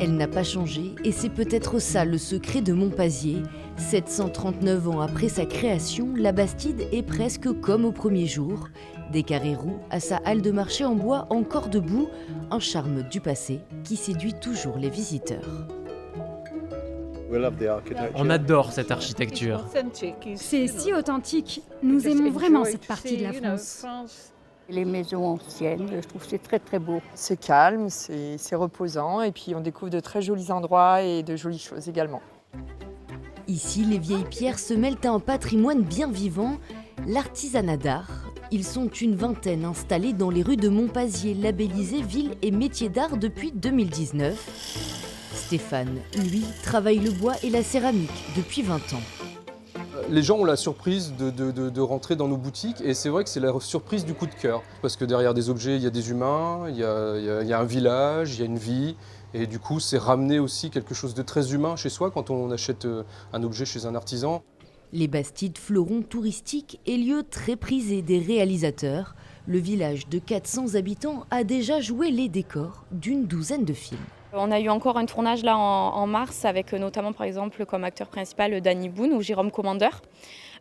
Elle n'a pas changé et c'est peut-être ça le secret de Monpazier. 739 ans après sa création, la Bastide est presque comme au premier jour. Des carrés roux à sa halle de marché en bois encore debout, un charme du passé qui séduit toujours les visiteurs. On adore cette architecture. C'est si authentique. Nous aimons vraiment cette partie de la France. Les maisons anciennes, je trouve que c'est très très beau. C'est calme, c'est reposant et puis on découvre de très jolis endroits et de jolies choses également. Ici, les vieilles pierres se mêlent à un patrimoine bien vivant, l'artisanat d'art. Ils sont une vingtaine installés dans les rues de Monpazier, labellisées ville et métiers d'art depuis 2019. Stéphane, lui, travaille le bois et la céramique depuis 20 ans. Les gens ont la surprise de rentrer dans nos boutiques et c'est vrai que c'est la surprise du coup de cœur. Parce que derrière des objets, il y a des humains, il y a un village, il y a une vie. Et du coup, c'est ramener aussi quelque chose de très humain chez soi quand on achète un objet chez un artisan. Les Bastides, fleurons touristiques et lieux très prisés des réalisateurs. Le village de 400 habitants a déjà joué les décors d'une douzaine de films. On a eu encore un tournage là en mars avec notamment par exemple comme acteur principal Danny Boone ou Jérôme Commander.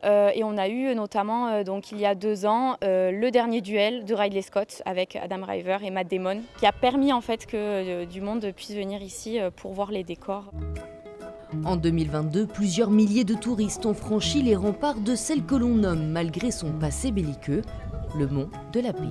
Et on a eu notamment donc il y a 2 ans le dernier duel de Ridley Scott avec Adam Driver et Matt Damon qui a permis en fait que du monde puisse venir ici pour voir les décors. En 2022, plusieurs milliers de touristes ont franchi les remparts de celle que l'on nomme, malgré son passé belliqueux, le Mont de la Paix.